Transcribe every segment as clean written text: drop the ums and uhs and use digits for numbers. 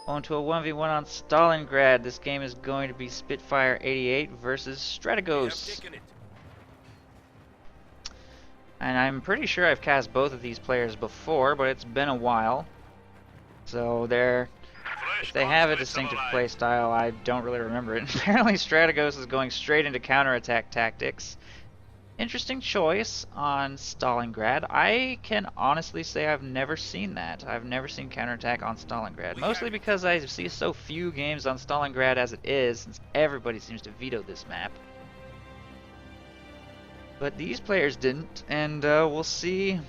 onto a 1v1 on Stalingrad. This game is going to be Spiitfiire88 versus Strageos. And I'm pretty sure I've cast both of these players before, but it's been a while. So if they have a distinctive playstyle, I don't really remember it. Apparently Strateos is going straight into counterattack tactics. Interesting choice on Stalingrad. I can honestly say I've never seen that. I've never seen counterattack on Stalingrad. Mostly because I see so few games on Stalingrad as it is, since everybody seems to veto this map. But these players didn't, and we'll see.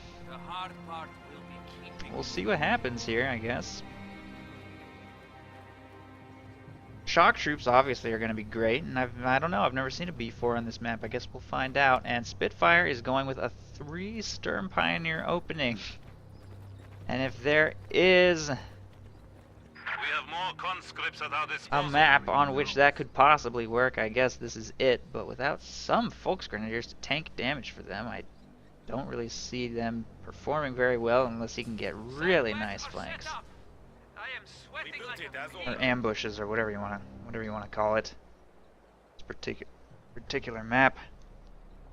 We'll see what happens here, I guess. Shock troops obviously are going to be great, and I don't know, I've never seen a B4 on this map. I guess we'll find out. And Spitfire is going with a 3 Sturm Pioneer opening. And if there is a map on which that could possibly work, I guess this is it. But without some Volksgrenadiers to tank damage for them, I don't really see them performing very well unless he can get really nice flanks. Or ambushes, or whatever you want to call it. This particular map.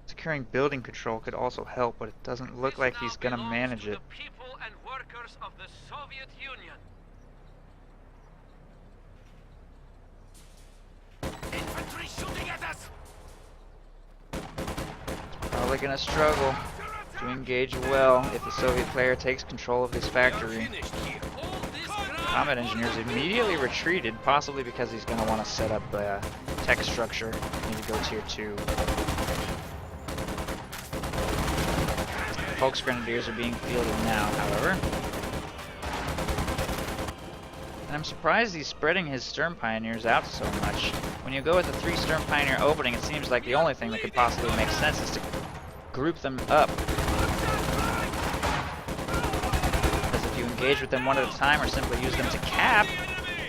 Securing building control could also help, but it doesn't look like he's gonna manage it. Probably gonna struggle to engage well if the Soviet player takes control of his factory. Combat engineers immediately retreated, possibly because he's going to want to set up a tech structure. Maybe go tier 2. Volksgrenadiers are being fielded now, however. And I'm surprised he's spreading his Sturm Pioneers out so much. When you go with a 3 Sturm Pioneer opening, it seems like the only thing that could possibly make sense is to group them up. Engage with them one at a time or simply use them to cap,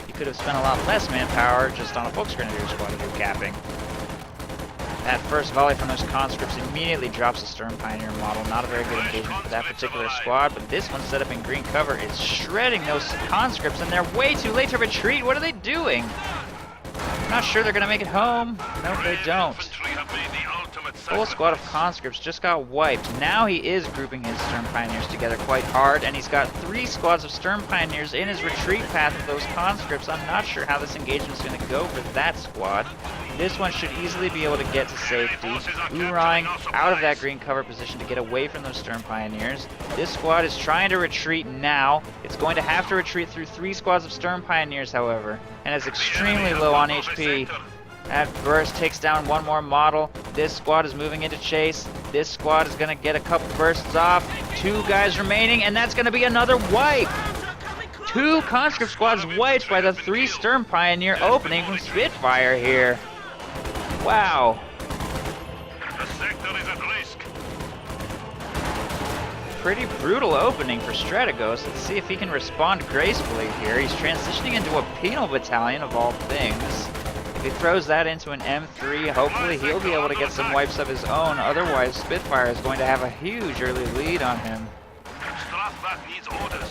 you could have spent a lot less manpower just on a Volksgrenadier squad to do capping. That first volley from those conscripts immediately drops the Sturm Pioneer model. Not a very good engagement for that particular squad, but this one set up in green cover is shredding those conscripts, and they're way too late to retreat. What are they doing? I'm not sure they're going to make it home. No, they don't. Whole squad of conscripts just got wiped. Now he is grouping his Sturm Pioneers together quite hard, and he's got 3 squads of Sturm Pioneers in his retreat path of those conscripts. I'm not sure how this engagement is going to go for that squad. This one should easily be able to get to safety. Urang out of that green cover position to get away from those Sturm Pioneers. This squad is trying to retreat now. It's going to have to retreat through 3 squads of Sturm Pioneers, however, and is extremely low on HP. That burst takes down one more model. This squad is moving into chase. This squad is going to get a couple bursts off. 2 guys remaining, and that's going to be another wipe. 2 conscript squads wiped by the 3 Sturm Pioneer opening from Spitfire here. Wow. Pretty brutal opening for Strategos. Let's see if he can respond gracefully here. He's transitioning into a penal battalion of all things. If he throws that into an M3, hopefully he'll be able to get some wipes of his own. Otherwise, Spitfire is going to have a huge early lead on him. Needs orders.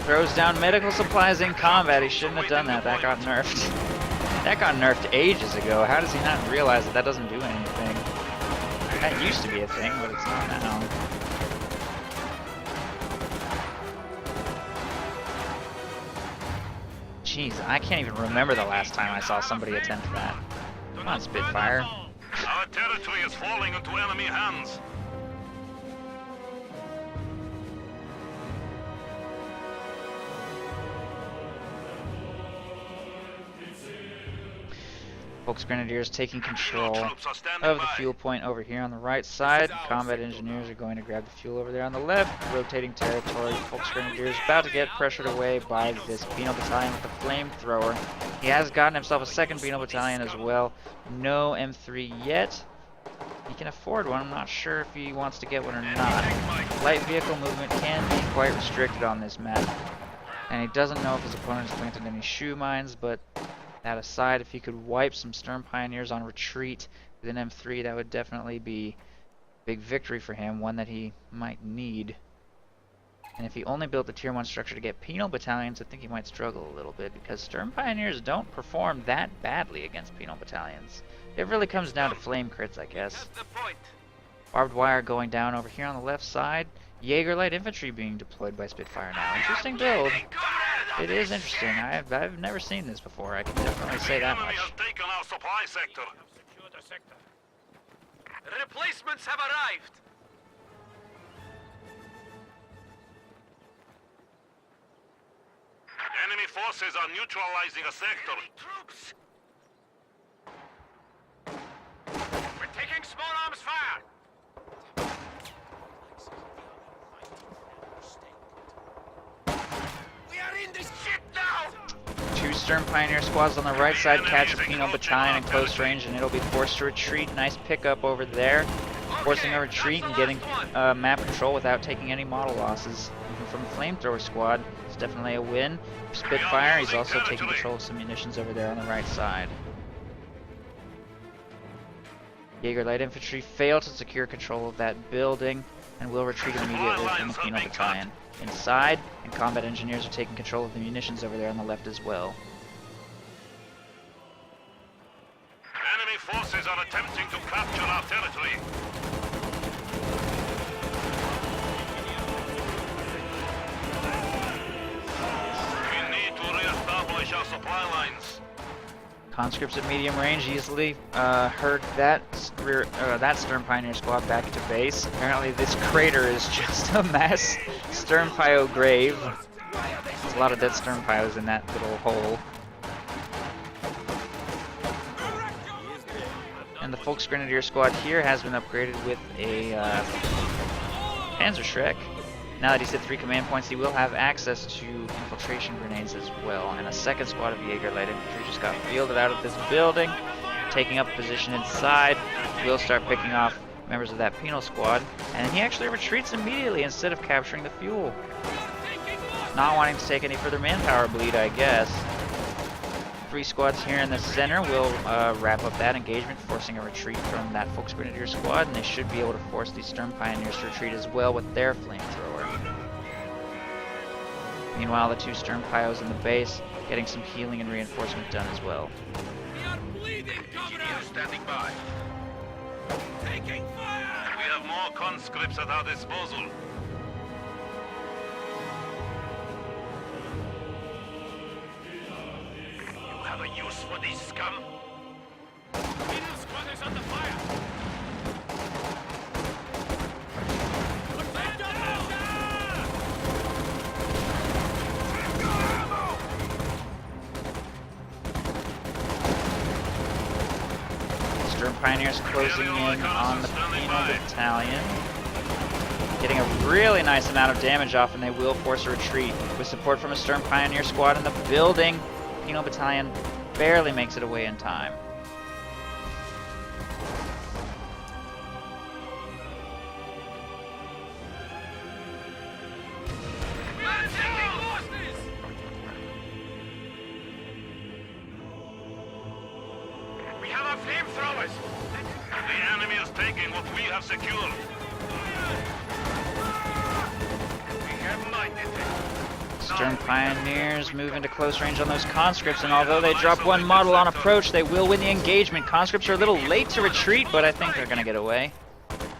Throws down medical supplies in combat. He shouldn't have done that. That got nerfed. That got nerfed ages ago. How does he not realize that that doesn't do anything? That used to be a thing, but it's not now. Jeez, I can't even remember the last time I saw somebody attempt that. Come on, Spitfire. Our territory is falling into enemy hands. Volksgrenadiers taking control of the fuel point over here on the right side. Combat engineers are going to grab the fuel over there on the left. Rotating territory. Volksgrenadiers about to get pressured away by this penal battalion with the flamethrower. He has gotten himself a 2nd penal battalion as well. No M3 yet. He can afford one. I'm not sure if he wants to get one or not. Light vehicle movement can be quite restricted on this map. And he doesn't know if his opponent has planted any shoe mines, but that aside, if he could wipe some Stern Pioneers on retreat with an M3, that would definitely be a big victory for him, one that he might need. And if he only built the Tier 1 structure to get penal battalions, I think he might struggle a little bit, because Stern Pioneers don't perform that badly against penal battalions. It really comes down to flame crits, I guess. Barbed wire going down over here on the left side. Jaeger light infantry being deployed by Spitfire now. Interesting build. It is interesting. I've never seen this before. I can definitely say that much. Taken our supply sector. Replacements have arrived. Enemy forces are neutralizing a sector. Troops. We're taking small arms fire. We are in this shit now. Two Stern Pioneer squads on the right side catch a penal battalion in close range, and it'll be forced to retreat. Nice pickup over there, forcing a retreat and getting map control without taking any model losses. Even from the flamethrower squad, it's definitely a win. Spitfire, he's also taking control of some munitions over there on the right side. Jaeger light infantry failed to secure control of that building and will retreat immediately from the penal battalion. Inside, and combat engineers are taking control of the munitions over there on the left as well. Enemy forces are attempting to capture our territory. We need to re-establish our supply lines. Conscripts at medium range easily herd that Stern Pioneer squad back to base. Apparently this crater is just a mass Stern Pio grave. There's a lot of dead Stern Pios in that little hole. And the Volksgrenadier squad here has been upgraded with a Panzerschreck. Now that he's hit 3 command points, he will have access to infiltration grenades as well. And a second squad of Jaeger light infantry just got fielded out of this building, taking up a position inside. We'll start picking off members of that penal squad, and he actually retreats immediately instead of capturing the fuel. Not wanting to take any further manpower bleed, I guess. 3 squads here in the center will wrap up that engagement, forcing a retreat from that Volksgrenadier squad, and they should be able to force these Stern Pioneers to retreat as well with their flamethrower. Meanwhile, the 2 Stern Pios in the base getting some healing and reinforcement done as well. We are bleeding, Engineers standing by. taking fire. We have more conscripts at our disposal. You have a use for these scum? Middle squad is under fire. Stern Pioneers closing in on the penal battalion. Getting a really nice amount of damage off, and they will force a retreat. With support from a Stern Pioneer squad in the building, penal battalion barely makes it away in time. We have our flamethrowers. The enemy is taking what we have secured. We have minded it. Stern Pioneers move into close range on those conscripts, and although they drop 1 model on approach, they will win the engagement. Conscripts are a little late to retreat, but I think they're going to get away.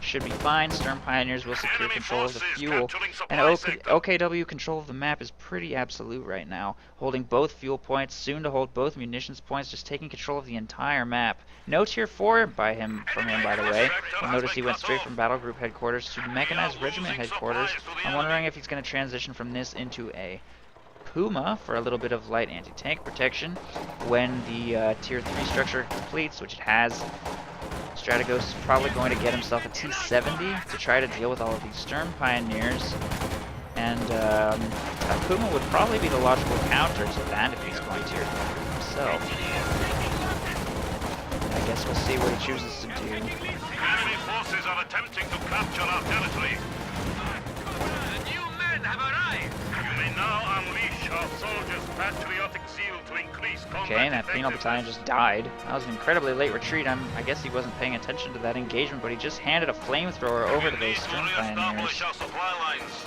Should be fine. Stern Pioneers will secure control of the fuel. And OKW control of the map is pretty absolute right now, holding both fuel points, soon to hold both munitions points, just taking control of the entire map. No tier 4 from him, by the way. You'll notice he went straight from Battle Group Headquarters to Mechanized Regiment Headquarters. I'm wondering if he's going to transition from this into a Puma for a little bit of light anti-tank protection when the tier 3 structure completes, which it has. Strateos is probably going to get himself a T-70 to try to deal with all of these Stern Pioneers, and a Puma would probably be the logical counter to that if he's going tier 3 himself. I guess we'll see what he chooses to do. Enemy forces are attempting to capture our territory. The new men have arrived. You may now unleash our patriotic zeal to increase combat Okay, and that penal effectiveness. battalion just died. That was an incredibly late retreat. I guess he wasn't paying attention to that engagement, but he just handed a flamethrower over to We need those to stern pioneers. reestablish our supply lines.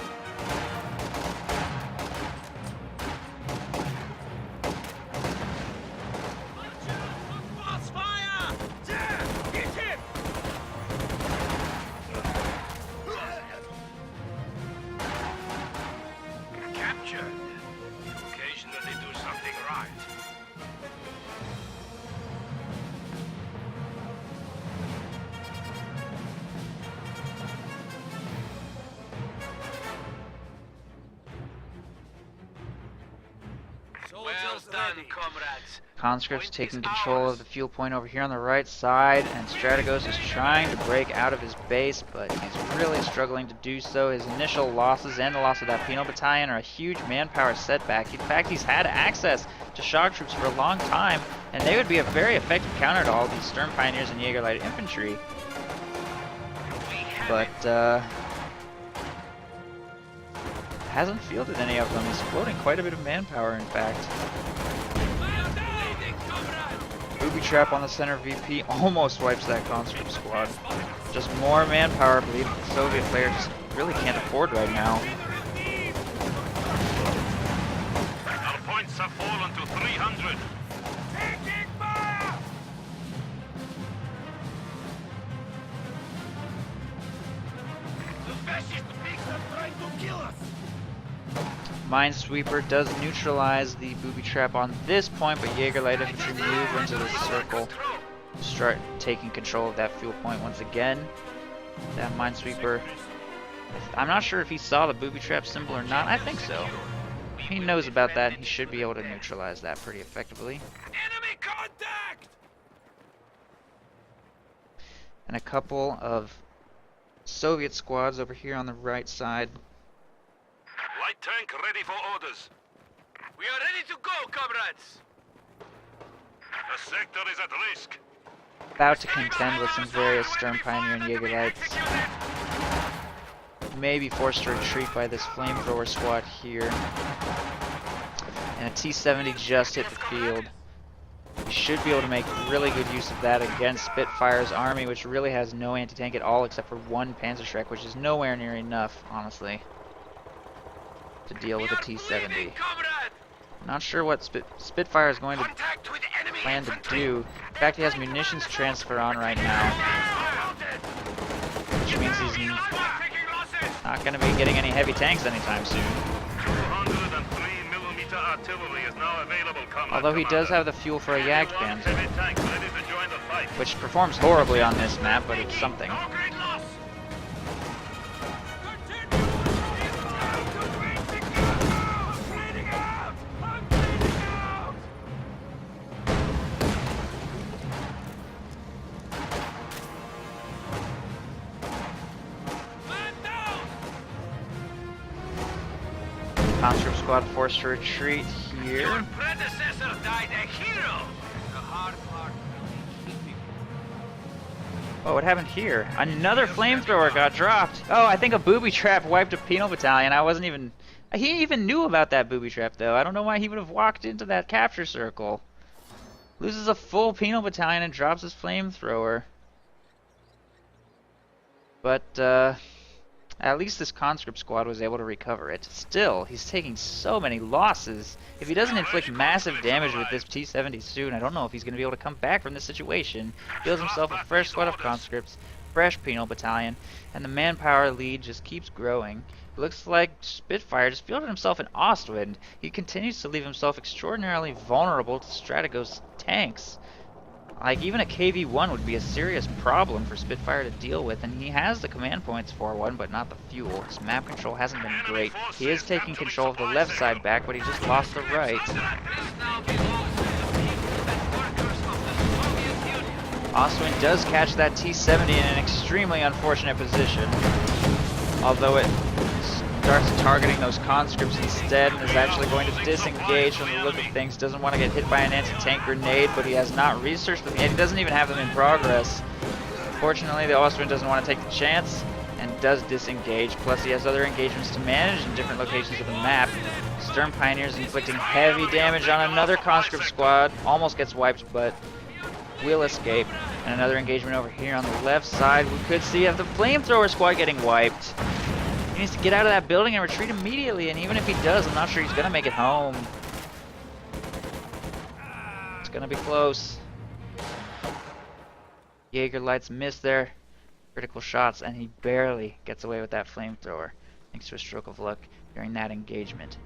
Captured. Occasionally do something right. Well done, comrades. Conscripts taking control of the fuel point over here on the right side, and Strategos is trying to break out of his base, but he's really struggling to do so. His initial losses and the loss of that penal battalion are a huge manpower setback. In fact, he's had access to shock troops for a long time, and they would be a very effective counter to all these stern pioneers and Jaeger light infantry. But hasn't fielded any of them. He's floating quite a bit of manpower, in fact. Booby trap on the center VP almost wipes that conscript squad. Just more manpower, I believe the Soviet player just really can't afford right now. Our points have fallen to 300. Taking fire! The fascist pigs are trying to kill us! Minesweeper does neutralize the booby trap on this point, but Jaeger light infantry move into the circle, start taking control of that fuel point once again. That Minesweeper, I'm not sure if he saw the booby trap symbol or not. I think so. He knows about that. He should be able to neutralize that pretty effectively. Enemy contact! And a couple of Soviet squads over here on the right side. Light tank ready for orders. We are ready to go, comrades! The sector is at risk. About to contend with some various stern pioneer and Jaeger lights. May be forced to retreat by this flamethrower squad here. And a T-70 just hit the field. We should be able to make really good use of that against Spitfire's army, which really has no anti-tank at all except for one Panzerschreck, which is nowhere near enough, honestly, to deal with a T-70. Not sure what Spitfire is going to plan to do. In fact, he has munitions transfer on right now, which means he's not going to be getting any heavy tanks anytime soon. 203mm artillery is now available, Although he does have the fuel for a Jagdpanzer, heavy tanks ready to join the fight. which performs horribly on this map, but it's something. Conscript squad forced to retreat here. Your predecessor died a hero! The hard part will be keeping. Oh, what happened here? Another flamethrower got dropped. Oh, I think a booby trap wiped a penal battalion. I wasn't even... He even knew about that booby trap, though. I don't know why he would have walked into that capture circle. Loses a full penal battalion and drops his flamethrower. But, at least this conscript squad was able to recover it. Still, he's taking so many losses. If he doesn't inflict massive damage with this T-70 soon, I don't know if he's going to be able to come back from this situation. Builds himself a fresh squad of conscripts, fresh penal battalion, and the manpower lead just keeps growing. It looks like Spitfire just fielded himself an Ostwind. He continues to leave himself extraordinarily vulnerable to Strategos tanks. Like, even a KV-1 would be a serious problem for Spitfire to deal with, and he has the command points for one, but not the fuel. His map control hasn't been great. He is taking control of the left side back, but he just lost the right. Ostwind does catch that T-70 in an extremely unfortunate position, although it starts targeting those conscripts instead and is actually going to disengage from the look of things. Doesn't want to get hit by an anti-tank grenade, but he has not researched them yet. He doesn't even have them in progress. Fortunately, the Austrian doesn't want to take the chance and does disengage. Plus, he has other engagements to manage in different locations of the map. Sturm Pioneers inflicting heavy damage on another conscript squad. Almost gets wiped, but will escape. And another engagement over here on the left side. We could see the flamethrower squad getting wiped. He needs to get out of that building and retreat immediately, and even if he does, I'm not sure he's gonna make it home. It's gonna be close. Jaeger lights miss their critical shots, and he barely gets away with that flamethrower, thanks to a stroke of luck during that engagement.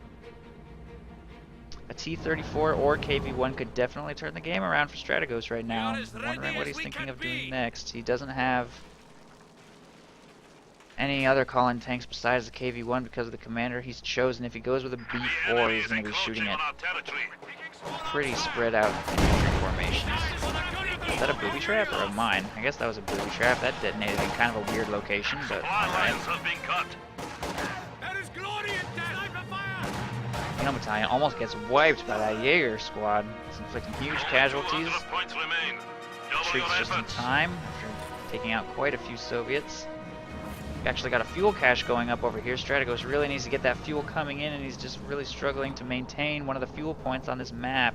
A T-34 or KV-1 could definitely turn the game around for Strateos right now. I'm wondering what he's thinking of doing next. He doesn't have any other call-in tanks besides the KV-1 because of the commander he's chosen. If he goes with a B-4, he's going to be shooting it pretty spread out infantry formations. Is that a booby trap or a mine? I guess that was a booby trap. That detonated in kind of a weird location, but alright. Kino Battalion almost gets wiped by that Jaeger squad. It's inflicting huge casualties. Retreats just in time after taking out quite a few Soviets. We actually got a fuel cache going up over here. Strateos really needs to get that fuel coming in, and he's just really struggling to maintain one of the fuel points on this map.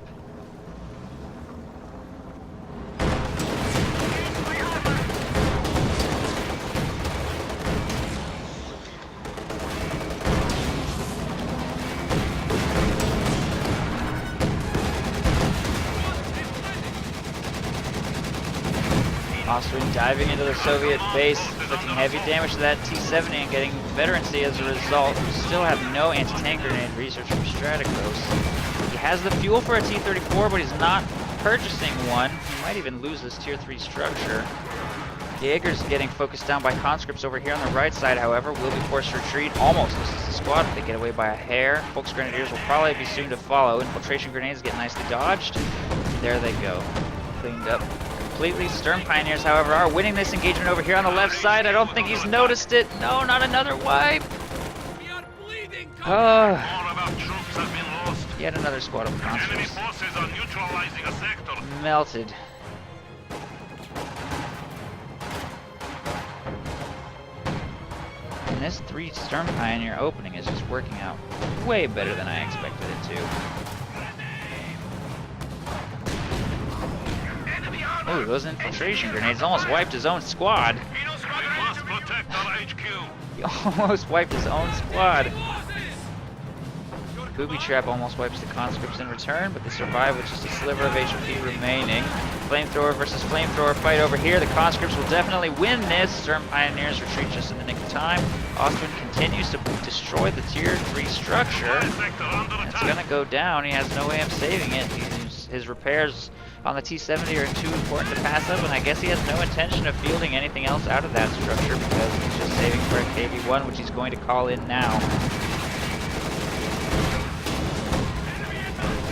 Austrian diving into the Soviet base, inflicting heavy damage to that T-70 and getting veterancy as a result. We still have no anti-tank grenade research from Strateos. He has the fuel for a T-34, but he's not purchasing one. He might even lose this Tier 3 structure. Jaeger's getting focused down by conscripts over here on the right side, however, will be forced to retreat. Almost loses the squad, but they get away by a hair. Volksgrenadiers will probably be soon to follow. Infiltration grenades get nicely dodged. There they go. Cleaned up completely. Sturm Pioneers, however, are winning this engagement over here on the left side. I don't think he's noticed it. No, not another wipe. Yet another squad of conscripts melted. And this 3 Sturm Pioneer opening is just working out way better than I expected it to. Oh, those infiltration grenades almost wiped his own squad. He almost wiped his own squad. Booby trap almost wipes the conscripts in return, but they survive with just a sliver of HP remaining. Flamethrower versus flamethrower fight over here. The conscripts will definitely win this. Sturm Pioneers retreat just in the nick of time. Austrian continues to destroy the Tier 3 structure. It's gonna go down. He has no way of saving it. His repairs on the T-70 are too important to pass up, and I guess he has no intention of fielding anything else out of that structure because he's just saving for a KV-1, which he's going to call in now.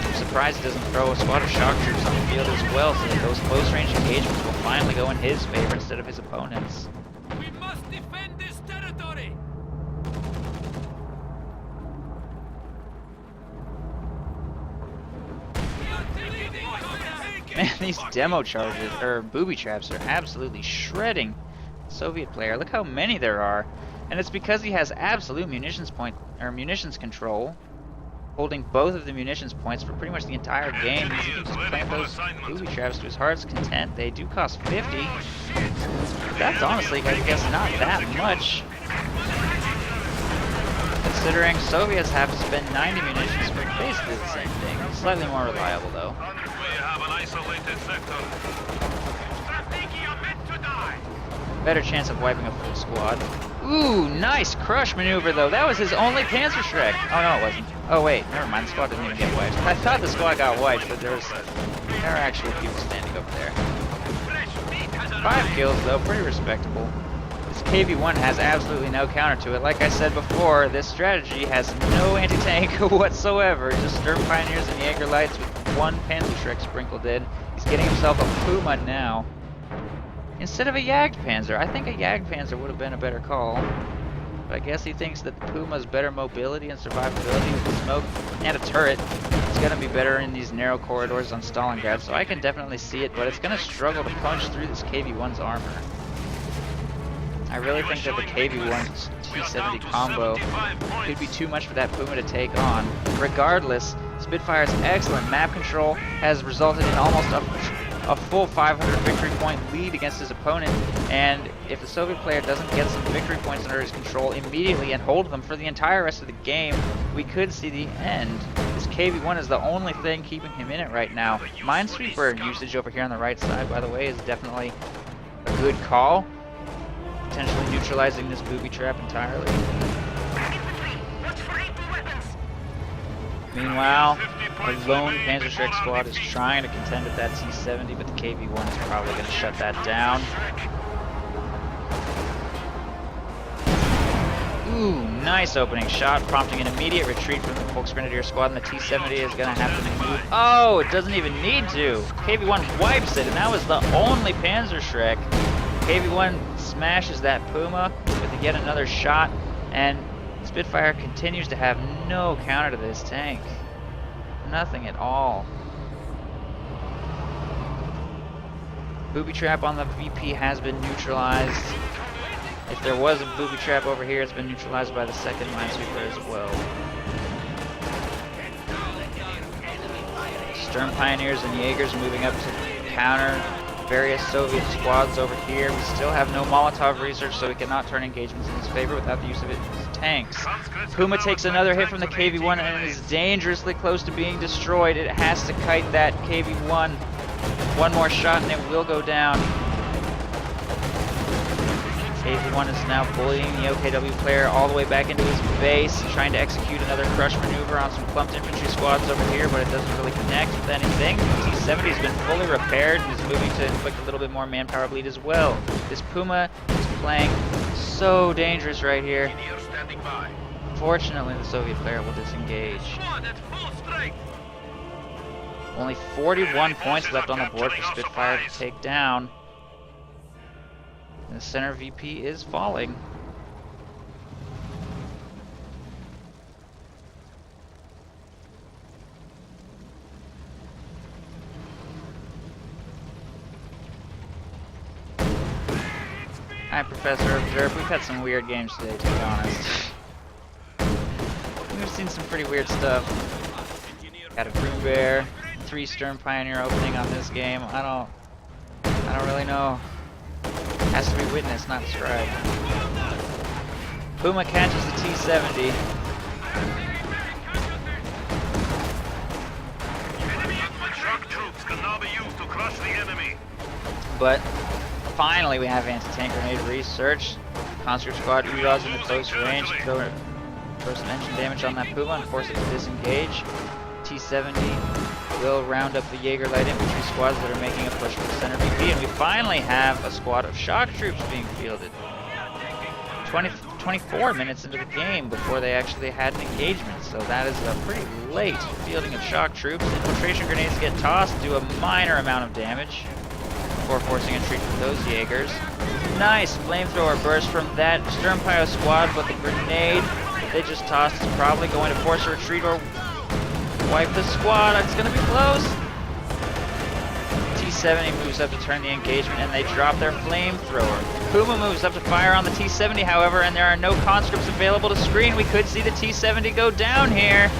I'm surprised he doesn't throw a squad of shock troops on the field as well, so that those close-range engagements will finally go in his favor instead of his opponent's. We must defend this territory. Man, these demo charges, or booby traps, are absolutely shredding the Soviet player. Look how many there are. And it's because he has absolute munitions control, holding both of the munitions points for pretty much the entire game. He can just plant those booby traps to his heart's content. They do cost 50. That's honestly, I guess, not that much, considering Soviets have to spend 90 munitions for basically the same thing. Slightly more reliable, though. Better chance of wiping a full squad. Ooh, nice crush maneuver, though. That was his only Panzerschreck. Oh, no, it wasn't. Oh, wait, never mind. The squad didn't even get wiped. I thought the squad got wiped, but there are actual people standing over there. 5 kills, though. Pretty respectable. This KV-1 has absolutely no counter to it. Like I said before, this strategy has no anti-tank whatsoever. Just Sturm Pioneers and Jaeger Lights with 1 Panzerschreck sprinkled in. He's getting himself a Puma now, instead of a Jagdpanzer. I think a Jagdpanzer would have been a better call, but I guess he thinks that the Puma's better mobility and survivability with the smoke and a turret. It's going to be better in these narrow corridors on Stalingrad, so I can definitely see it, but it's going to struggle to punch through this KV-1's armor. I really think that the KV-1's T-70 combo could be too much for that Puma to take on. Regardless, Spitfire's excellent map control has resulted in almost a full 500 victory point lead against his opponent, and if the Soviet player doesn't get some victory points under his control immediately and hold them for the entire rest of the game, we could see the end. This KV-1 is the only thing keeping him in it right now. Minesweeper usage over here on the right side, by the way, is definitely a good call, potentially neutralizing this booby trap entirely. Meanwhile, a lone Panzerschreck squad is trying to contend with that T-70, but the KV-1 is probably going to shut that down. Ooh, nice opening shot, prompting an immediate retreat from the Volksgrenadier squad, and the T-70 is going to have to move. Oh, it doesn't even need to! KV-1 wipes it, and that was the only Panzerschreck. KV-1 smashes that Puma with yet another shot, and Spitfire continues to have no counter to this tank. Nothing at all. Booby trap on the VP has been neutralized. If there was a booby trap over here, it's been neutralized by the second Minesweeper as well. Stern Pioneers and Jaegers moving up to counter various Soviet squads over here. We still have no Molotov research, so we cannot turn engagements in his favor without the use of its tanks. Puma takes another hit from the KV-1 and is dangerously close to being destroyed. It has to kite that KV-1. One more shot and it will go down. KV-1 is now bullying the OKW player all the way back into his base, trying to execute another crush maneuver on some clumped infantry squads over here, but it doesn't really connect with anything. The T-70 has been fully repaired and is moving to inflict a little bit more manpower bleed as well. This Puma is playing so dangerous right here. Fortunately, the Soviet player will disengage. Only 41 points left on the board for Spitfire to take down. The center VP is falling. Hi, Professor Observe. We've had some weird games today, to be honest. We've seen some pretty weird stuff. Got a Broom Bear, 3 Stern Pioneer opening on this game. I don't really know. Has to be witnessed, not described. Puma catches the T-70. Shock troops can now be used to crush the enemy. But finally we have anti-tank grenade research. Conscript squad Uras in the close range to throw some engine damage on that Puma and force it to disengage. T-70 will round up the Jaeger light infantry squads that are making a push for the center VP, and we finally have a squad of shock troops being fielded. 24 minutes into the game before they actually had an engagement, so that is a pretty late fielding of shock troops. Infiltration grenades get tossed, do a minor amount of damage before forcing a retreat from those Jaegers. Nice flamethrower burst from that Stern Pio squad, but the grenade that they just tossed is probably going to force a retreat or wipe the squad. It's going to be close. T-70 moves up to turn the engagement, and they drop their flamethrower. Puma moves up to fire on the T-70, however, and there are no conscripts available to screen. We could see the T-70 go down here.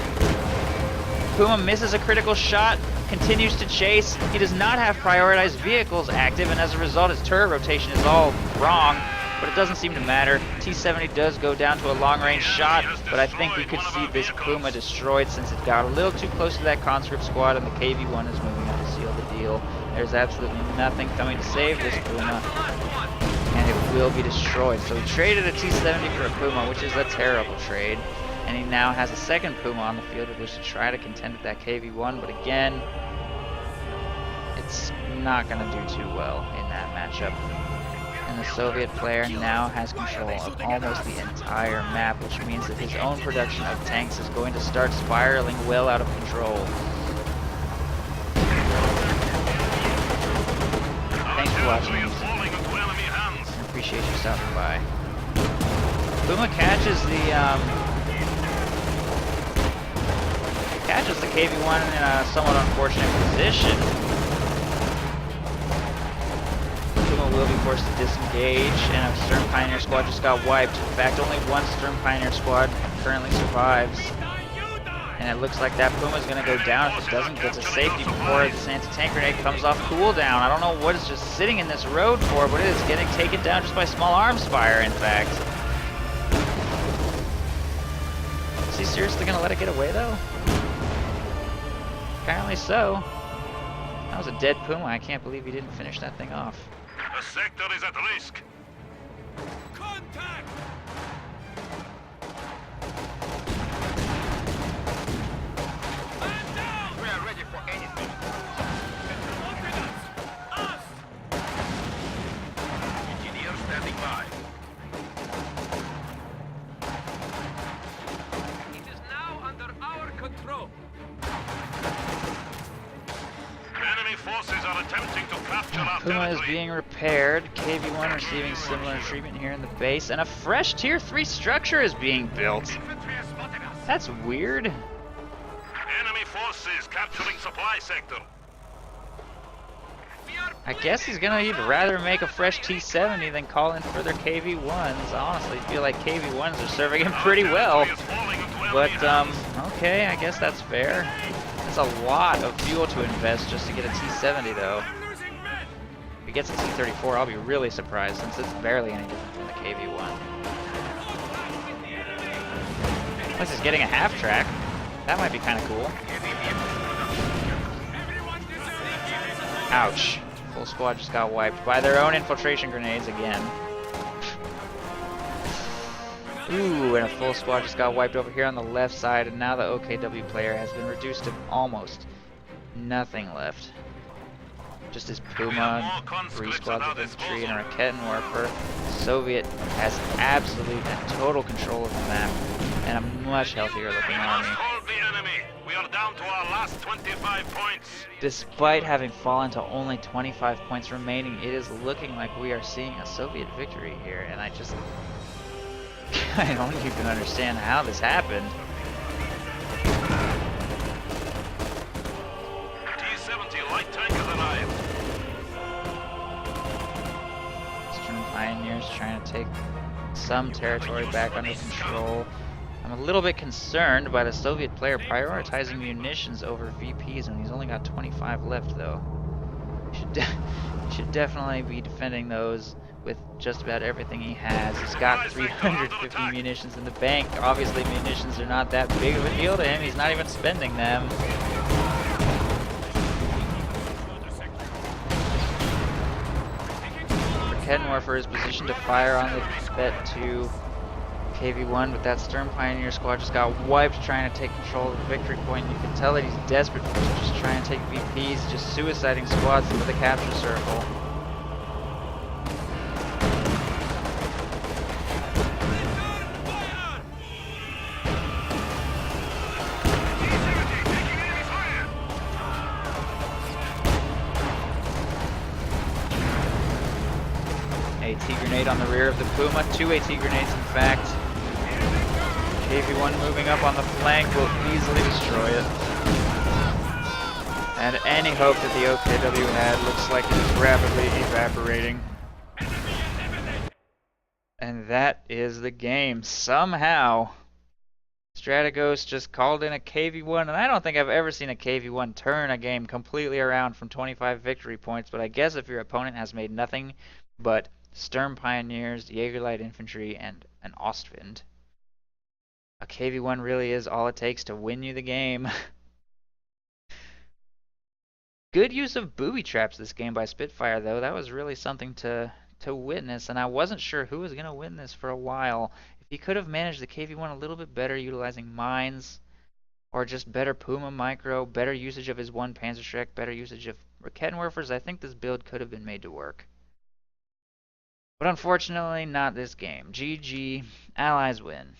Puma misses a critical shot, continues to chase. He does not have prioritized vehicles active, and as a result, his turret rotation is all wrong. But it doesn't seem to matter. T-70 does go down to a long-range shot, but I think we could see this Puma destroyed since it got a little too close to that conscript squad, and the KV-1 is moving up to seal the deal. There's absolutely nothing coming to save this Puma, and it will be destroyed. So he traded a T-70 for a Puma, which is a terrible trade, and he now has a second Puma on the field with which to try to contend with that KV-1, but again, it's not going to do too well in that matchup. And the Soviet player now has control of almost the entire map, which means that his own production of tanks is going to start spiraling well out of control. Thanks for watching, and appreciate you stopping by. Puma catches the KV-1 in a somewhat unfortunate position. Puma Puma will be forced to disengage, and a Stern Pioneer squad just got wiped. In fact, only one Stern Pioneer squad currently survives. And it looks like that Puma's going to go down if it doesn't get to safety before this anti-tank grenade comes off cooldown. I don't know what it's just sitting in this road for, but it is getting taken down just by small arms fire, in fact. Is he seriously going to let it get away, though? Apparently so. That was a dead Puma. I can't believe he didn't finish that thing off. The sector is at risk. Contact! Man down! We are ready for anything. Confidence! Us! Engineer standing by. It is now under our control. Enemy forces are attempting to capture our Puma is territory. being repaired. KV-1 receiving similar treatment here in the base, and a fresh Tier 3 structure is being built. Infantry has spotted us. That's weird. Enemy forces capturing supply sector. We are I guess he's gonna rather make a fresh T-70 than call in further KV-1s. I honestly feel like KV-1s are serving him pretty well. Territory is falling into But, enemy hands. okay, I guess that's fair. It's a lot of fuel to invest just to get a T-70, though. losing men. If he gets a T-34, I'll be really surprised, since it's barely any different from the KV-1. Plus, he's getting a half-track. That might be kind of cool. Ouch. Full squad just got wiped by their own infiltration grenades again. Ooh, and a full squad just got wiped over here on the left side, and now the OKW player has been reduced to almost nothing left. Just his Puma, 3 squads of infantry, and a Rakettenwerfer. Soviet has absolute and total control of the map, and a much healthier looking We must army. hold the enemy. We are down to our last 25 points. Despite having fallen to only 25 points remaining, it is looking like we are seeing a Soviet victory here, and I don't even understand how this happened. T-70 light tank has arrived. Eastern Pioneers trying to take some territory back under control. I'm a little bit concerned by the Soviet player prioritizing munitions over VPs when he's only got 25 left, though. He should definitely be defending those with just about everything he has. He's got 350 munitions in the bank. Obviously, munitions are not that big of a deal to him. He's not even spending them. Rakettenwerfer is positioned to fire on the Bet 2 KV-1, but that Stern Pioneer squad just got wiped trying to take control of the victory point. You can tell that he's desperate for just trying to take VPs, just suiciding squads into the capture circle. AT grenade on the rear of the Puma, 2 AT grenades in fact. KV-1 moving up on the flank will easily destroy it. And any hope that the OKW had looks like it is rapidly evaporating. And that is the game. Somehow, Strateos just called in a KV-1, and I don't think I've ever seen a KV-1 turn a game completely around from 25 victory points, but I guess if your opponent has made nothing but Stern Pioneers, Jaeger Light Infantry, and an Ostwind, a KV-1 really is all it takes to win you the game. Good use of booby traps this game by Spitfire, though. That was really something to witness, and I wasn't sure who was going to win this for a while. If he could have managed the KV-1 a little bit better, utilizing mines, or just better Puma micro, better usage of his 1 Panzerschreck, better usage of Rakettenwerfers, I think this build could have been made to work. But unfortunately, not this game. GG. Allies win.